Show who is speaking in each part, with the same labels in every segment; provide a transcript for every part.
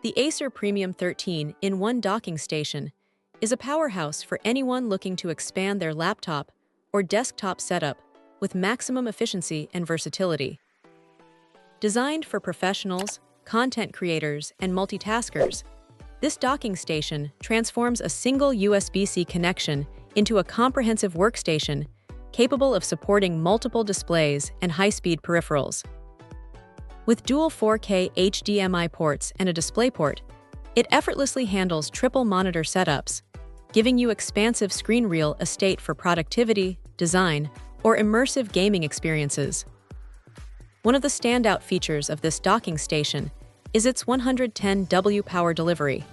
Speaker 1: The Acer Premium 13-in-1 docking station is a powerhouse for anyone looking to expand their laptop or desktop setup with maximum efficiency and versatility. Designed for professionals, content creators, and multitaskers, this docking station transforms a single USB-C connection into a comprehensive workstation capable of supporting multiple displays and high-speed peripherals. With dual 4K HDMI ports and a DisplayPort, it effortlessly handles triple monitor setups, giving you expansive screen real estate for productivity, design, or immersive gaming experiences. One of the standout features of this docking station is its 110W power delivery.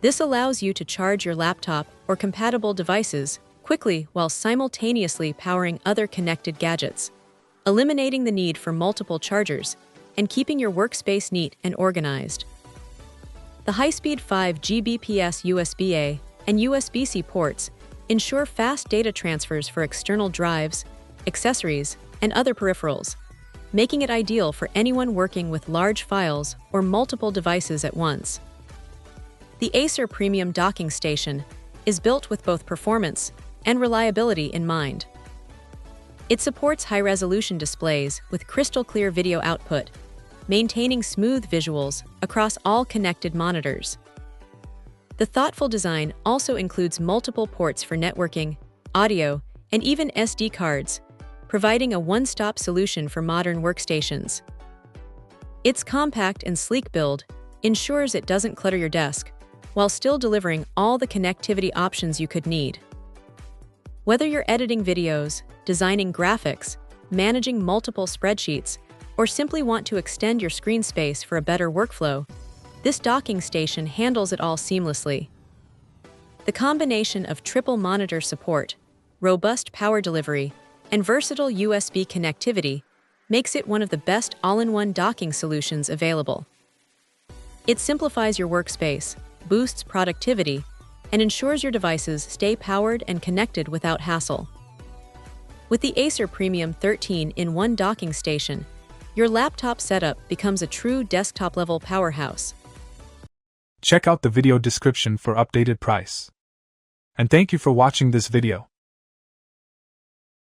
Speaker 1: This allows you to charge your laptop or compatible devices quickly while simultaneously powering other connected gadgets, eliminating the need for multiple chargers and keeping your workspace neat and organized. The high-speed 5 Gbps USB-A and USB-C ports ensure fast data transfers for external drives, accessories, and other peripherals, making it ideal for anyone working with large files or multiple devices at once. The Acer Premium docking station is built with both performance and reliability in mind. It supports high-resolution displays with crystal-clear video output, maintaining smooth visuals across all connected monitors. The thoughtful design also includes multiple ports for networking, audio, and even SD cards, providing a one-stop solution for modern workstations. Its compact and sleek build ensures it doesn't clutter your desk, while still delivering all the connectivity options you could need. Whether you're editing videos, designing graphics, managing multiple spreadsheets, or simply want to extend your screen space for a better workflow, this docking station handles it all seamlessly. The combination of triple monitor support, robust power delivery, and versatile USB connectivity makes it one of the best all-in-one docking solutions available. It simplifies your workspace, boosts productivity, and ensures your devices stay powered and connected without hassle. With the Acer Premium 13-in-1 docking station, your laptop setup becomes a true desktop-level powerhouse.
Speaker 2: Check out the video description for updated price. And thank you for watching this video.